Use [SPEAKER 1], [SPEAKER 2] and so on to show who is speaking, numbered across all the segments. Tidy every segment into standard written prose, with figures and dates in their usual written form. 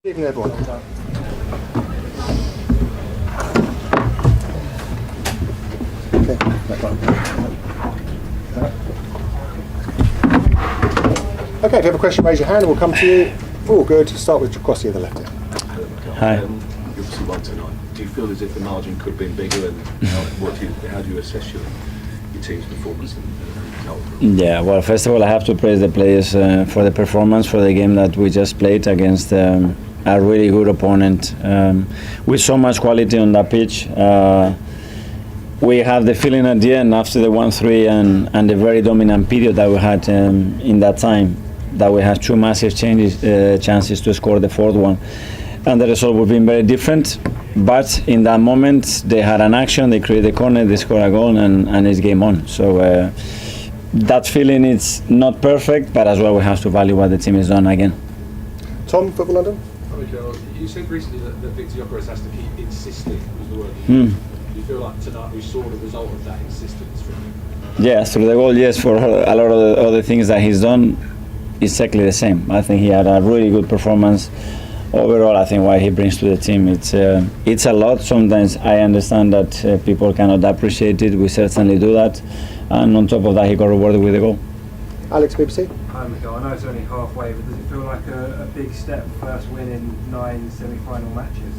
[SPEAKER 1] Evening, everyone. Okay, if you have a question, raise your hand and we'll come to you. Oh, good. Start with Gyökeres on the left here.
[SPEAKER 2] Hi.
[SPEAKER 3] You obviously won tonight. Do you feel as if the margin could have been bigger? And how do you assess your team's performance and result?
[SPEAKER 2] Yeah, well, first of all, I have to praise the players for the performance, for the game that we just played against a really good opponent with so much quality on that pitch. We have the feeling at the end, after the 1-3 and the very dominant period that we had in that time, that we had two massive chances to score the fourth one. And the result would have been very different. But in that moment, they had an action, they created a corner, they scored a goal, and it's game on. So that feeling is not perfect, but as well we have to value what the team has done again.
[SPEAKER 1] Tom, Football London?
[SPEAKER 4] You said recently that Viktor Gyökeres has to keep insisting, was the word you used. Do you feel like tonight we saw the result of that insistence from him?
[SPEAKER 2] Yeah, through the goal, yes. For a lot of the other things that he's done, exactly the same. I think he had a really good performance. Overall, I think what he brings to the team, it's a lot. Sometimes I understand that people cannot appreciate it. We certainly do that. And on top of that, he got rewarded with a goal.
[SPEAKER 1] Alex, BBC?
[SPEAKER 5] Hi, Mikel. I know it's only halfway, but does it feel like a big step, first win in 9 semi-final matches?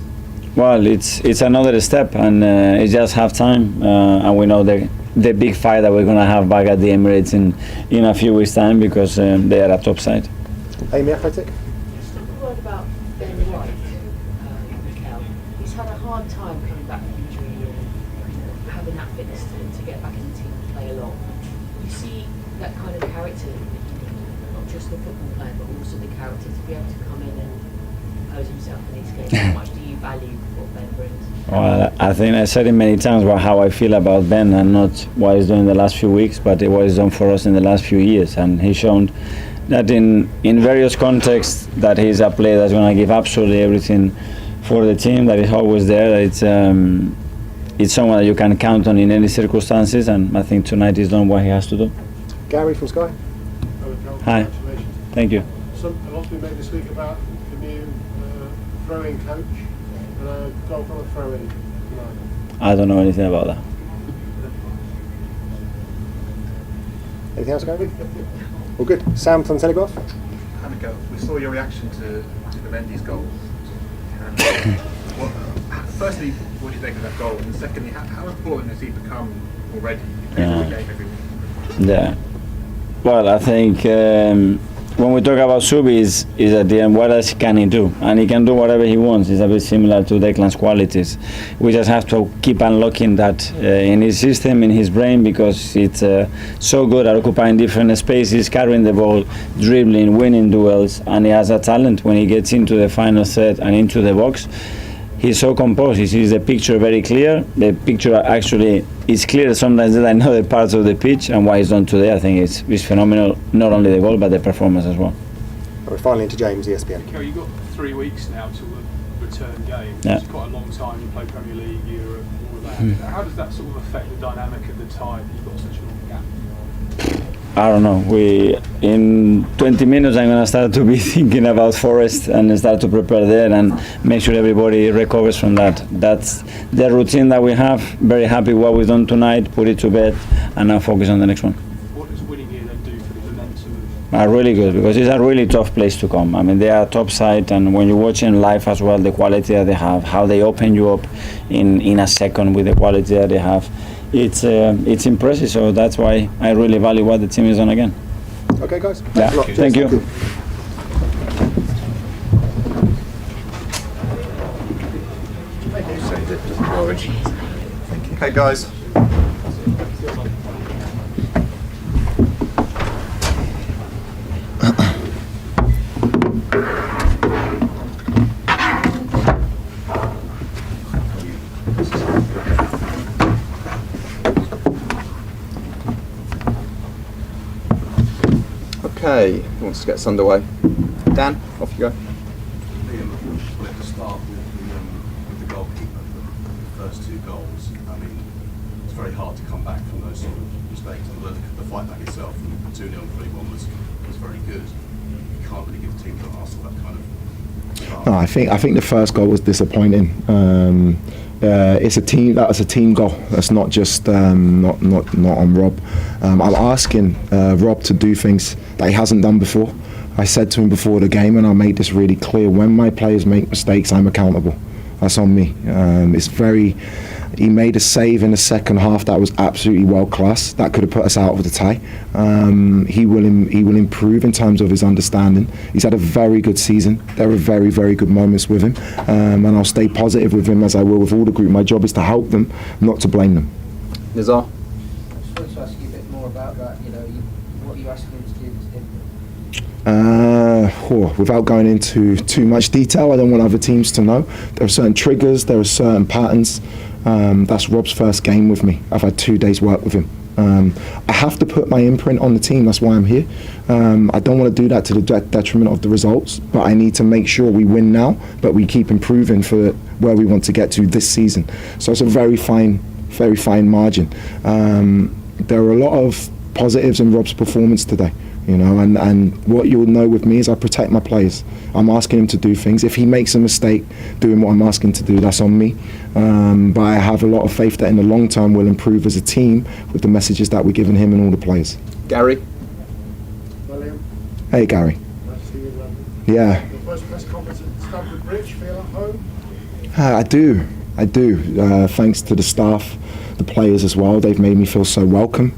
[SPEAKER 2] Well, it's another step, and it's just half time, and we know the big fight that we're going to have back at the Emirates in a few weeks' time, because they are a top side.
[SPEAKER 1] Amy Athletic?
[SPEAKER 6] Just a word about Ben White, Mikel. He's had a hard time coming back from injury and having that fitness to get back in the team and play along. You see that kind of character, not just the football player, but also the character to be able to come in and impose himself in these games. How much do you value what Ben brings?
[SPEAKER 2] Well, I think I said it many times about how I feel about Ben, and not what he's done in the last few weeks, but what he's done for us in the last few years. And he's shown that in various contexts that he's a player that's going to give absolutely everything for the team, that is always there. It's someone that you can count on in any circumstances, and I think tonight he's done what he has to do.
[SPEAKER 1] Gary from Sky?
[SPEAKER 2] Hi. Thank you.
[SPEAKER 7] A lot to be made this week about the new throwing coach and a goal from a throw-in tonight.
[SPEAKER 2] I don't know anything about that.
[SPEAKER 1] Anything else, Gary? All good. Sam from Telegraph?
[SPEAKER 8] Hi, Mikel. We saw your reaction to Zubimendi's goal. Firstly, what do you think of that goal? And secondly, how important has he become already? Every game, every week.
[SPEAKER 2] Yeah. Well, I think when we talk about Zubi, is at the end, what else can he do? And he can do whatever he wants. It's a bit similar to Declan's qualities. We just have to keep unlocking that in his system, in his brain, because it's so good at occupying different spaces, carrying the ball, dribbling, winning duels, and he has a talent when he gets into the final third and into the box. He's so composed. He sees the picture very clear. The picture actually is clear sometimes that I know the parts of the pitch, and what he's done today, I think it's phenomenal. Not only the goal, but the performance as well.
[SPEAKER 1] And we're finally into James, ESPN.
[SPEAKER 4] Mikel, you've got 3 weeks now to a return game.
[SPEAKER 2] Yeah.
[SPEAKER 4] It's quite a long time. You play Premier League, Europe, all of that. How does that sort of affect the dynamic of the time? You've got such a long gap.
[SPEAKER 2] I don't know. In 20 minutes, I'm going to start to be thinking about Forest and start to prepare there and make sure everybody recovers from that. That's the routine that we have. Very happy what we've done tonight. Put it to bed and now focus on the next one.
[SPEAKER 4] What does winning here then do for the momentum?
[SPEAKER 2] Really good, because it's a really tough place to come. I mean, they are top side, and when you watch in live as well, the quality that they have, how they open you up in a second with the quality that they have. It's impressive, so that's why I really value what the team is on again.
[SPEAKER 1] Okay, guys.
[SPEAKER 2] Yeah, thank you.
[SPEAKER 8] Okay, guys. Okay, who wants to get us underway? Dan, off you go.
[SPEAKER 3] Liam, I'd like to start with the goalkeeper for the first 2 goals. I mean, it's very hard to come back from those sort of mistakes. Although the fight back itself from 2-0 and 3-1 was very good. You can't really give a team like Arsenal that kind of
[SPEAKER 9] No, I think the first goal was disappointing. It's a team. That was a team goal. That's not just not on Rob. I'm asking Rob to do things that he hasn't done before. I said to him before the game, and I made this really clear: when my players make mistakes, I'm accountable. That's on me. He made a save in the second half that was absolutely world class. That could have put us out of the tie. He will improve in terms of his understanding. He's had a very good season. There are very, very good moments with him, and I'll stay positive with him as I will with all the group. My job is to help them, not to blame them.
[SPEAKER 10] Nizar?
[SPEAKER 11] I just wanted to ask you a bit more about that. What are you asking him to do today?
[SPEAKER 9] Without going into too much detail, I don't want other teams to know. There are certain triggers, there are certain patterns. That's Rob's first game with me. I've had 2 days work with him. I have to put my imprint on the team, that's why I'm here. I don't want to do that to the detriment of the results, but I need to make sure we win now, but we keep improving for where we want to get to this season. So it's a very fine margin. There are a lot of positives in Rob's performance today. And what you'll know with me is I protect my players. I'm asking him to do things. If he makes a mistake doing what I'm asking to do, that's on me. But I have a lot of faith that in the long term we'll improve as a team with the messages that we're giving him and all the players.
[SPEAKER 10] Gary?
[SPEAKER 7] William?
[SPEAKER 9] Hey, Gary.
[SPEAKER 7] Nice to see you in London.
[SPEAKER 9] Yeah.
[SPEAKER 7] Your first press conference at Stamford Bridge, feel at home?
[SPEAKER 9] I do. Thanks to the staff, the players as well. They've made me feel so welcome.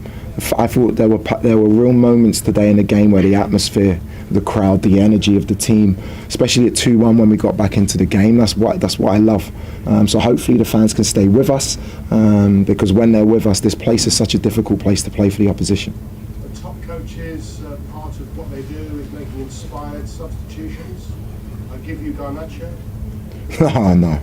[SPEAKER 9] I thought there were real moments today in the game where the atmosphere, the crowd, the energy of the team, especially at 2-1 when we got back into the game, that's what I love. So hopefully the fans can stay with us, because when they're with us, this place is such a difficult place to play for the opposition.
[SPEAKER 7] The top coaches, part of what they do is making inspired substitutions. I give you Garnacho.
[SPEAKER 9] Oh, no.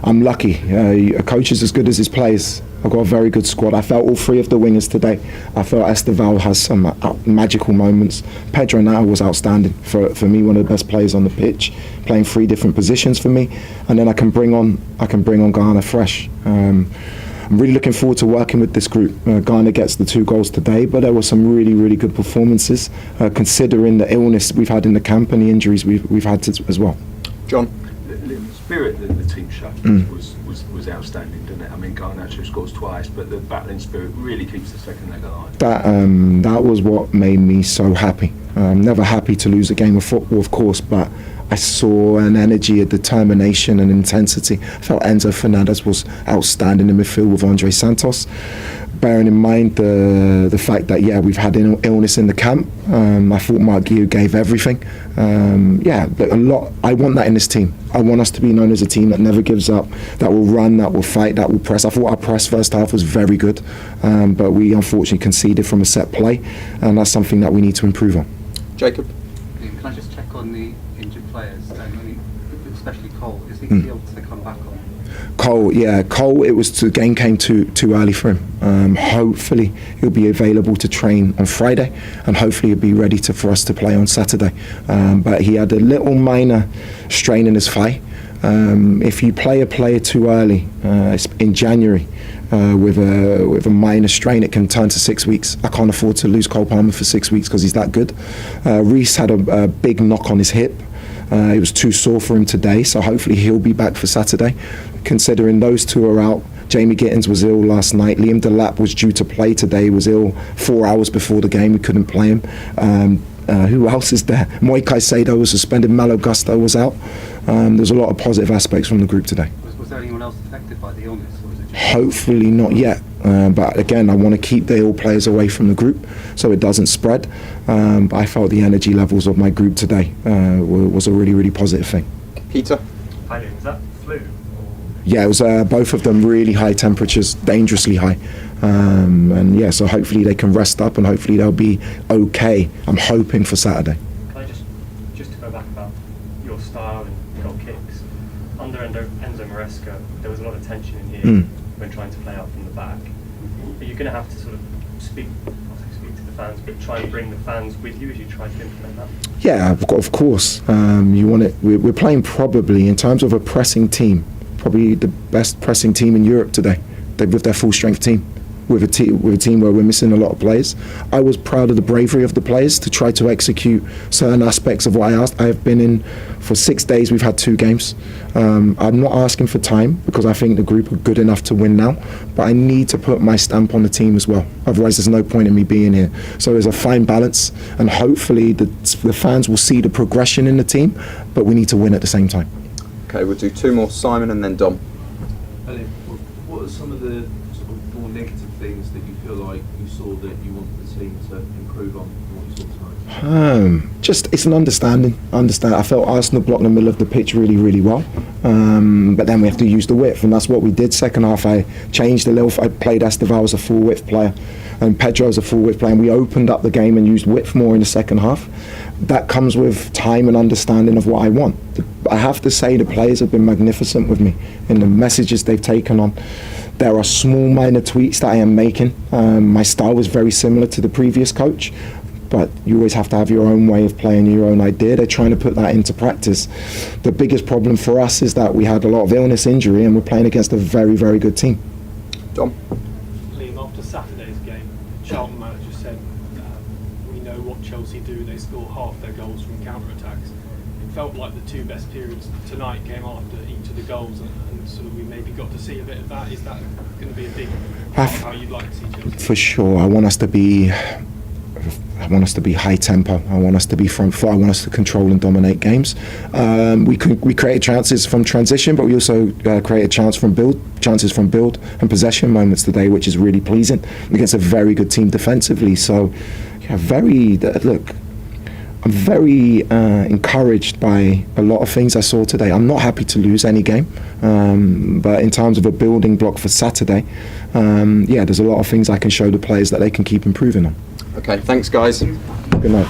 [SPEAKER 9] I'm lucky. A coach is as good as his players. I've got a very good squad. I felt all three of the wingers today. I felt Esteval has some magical moments. Pedro Neto was outstanding. For me, one of the best players on the pitch, playing 3 different positions for me. And then I can bring on Garner fresh. I'm really looking forward to working with this group. Garner gets the 2 goals today, but there were some really, really good performances, considering the illness we've had in the camp and the injuries we've had as well.
[SPEAKER 10] John?
[SPEAKER 12] The spirit that the team showed was outstanding, didn't it? I mean, Garnacho scores twice, but the battling spirit really keeps the second leg alive.
[SPEAKER 9] That was what made me so happy. I'm never happy to lose a game of football, of course, but I saw an energy, a determination and intensity. I felt Enzo Fernandez was outstanding in midfield with Andre Santos. Bearing in mind the fact that, we've had illness in the camp. I thought Mark Guiu gave everything. But a lot. I want that in this team. I want us to be known as a team that never gives up, that will run, that will fight, that will press. I thought our press first half was very good, but we unfortunately conceded from a set play, and that's something that we need to improve on.
[SPEAKER 10] Jacob?
[SPEAKER 5] Can I just check on the injured players, especially Cole? Is he able to come back on?
[SPEAKER 9] Cole, the game came too early for him. Hopefully he'll be available to train on Friday, and hopefully he'll be ready for us to play on Saturday. But he had a little minor strain in his thigh. If you play a player too early in January with a minor strain, it can turn to 6 weeks. I can't afford to lose Cole Palmer for 6 weeks because he's that good. Reece had a big knock on his hip. It was too sore for him today, so hopefully he'll be back for Saturday. Considering those 2 are out, Jamie Gittins was ill last night. Liam Delap was due to play today. He was ill 4 hours before the game. We couldn't play him. Who else is there? Moi Caicedo was suspended. Malo Gusto was out. There's a lot of positive aspects from the group today.
[SPEAKER 5] Was there anyone else affected by the illness? Or was it just
[SPEAKER 9] Hopefully not yet. But again, I want to keep the ill players away from the group so it doesn't spread. But I felt the energy levels of my group today was a really, really positive thing.
[SPEAKER 10] Peter?
[SPEAKER 5] Hi, is that flu?
[SPEAKER 9] Yeah, it was both of them really high temperatures, dangerously high. So hopefully they can rest up and hopefully they'll be okay. I'm hoping for Saturday.
[SPEAKER 5] Can I just to go back about your style and goal kicks? Under Enzo Maresca, there was a lot of tension in here when trying to play out from the back. Are you going to have to sort of speak to the fans, but try and bring the fans with you as you try to implement that? Yeah,
[SPEAKER 9] of course. You want it. We're playing probably in terms of a pressing team, probably the best pressing team in Europe today. With their full strength team. with a team where we're missing a lot of players. I was proud of the bravery of the players to try to execute certain aspects of what I asked. I have been in for 6 days. We've had 2 games. I'm not asking for time because I think the group are good enough to win now, but I need to put my stamp on the team as well. Otherwise, there's no point in me being here. So there's a fine balance, and hopefully the fans will see the progression in the team, but we need to win at the same time.
[SPEAKER 10] Okay, we'll do 2 more, Simon and then Dom.
[SPEAKER 3] Elliot, what are some of the sort of more negative things that you feel like you saw that you want the team to improve on what you saw tonight?
[SPEAKER 9] Just it's an understanding. I felt Arsenal blocked the middle of the pitch really, really well. But then we have to use the width, and that's what we did. Second half, I changed a little. I played Estevao as a full width player, and Pedro as a full width player, and we opened up the game and used width more in the second half. That comes with time and understanding of what I want. I have to say the players have been magnificent with me in the messages they've taken on. There are small minor tweaks that I am making. My style was very similar to the previous coach, but you always have to have your own way of playing, your own idea. They're trying to put that into practice. The biggest problem for us is that we had a lot of illness, injury, and we're playing against a very, very good team.
[SPEAKER 10] Dom?
[SPEAKER 5] Liam, after Saturday's game, Charlton manager said, we know what Chelsea do, they score half their goals from counter-attacks. It felt like the 2 best periods tonight came after each of the goals, and sort of we maybe got to see a bit of that. Is that going to be a big part of how you'd like to see Chelsea?
[SPEAKER 9] For sure. I want us to be high tempo. I want us to be front foot. I want us to control and dominate games. We created chances from transition, but we also created chances from build and possession moments today, which is really pleasing against a very good team defensively. So, yeah, I'm very encouraged by a lot of things I saw today. I'm not happy to lose any game, but in terms of a building block for Saturday, there's a lot of things I can show the players that they can keep improving on.
[SPEAKER 10] Okay, thanks guys.
[SPEAKER 9] Good night.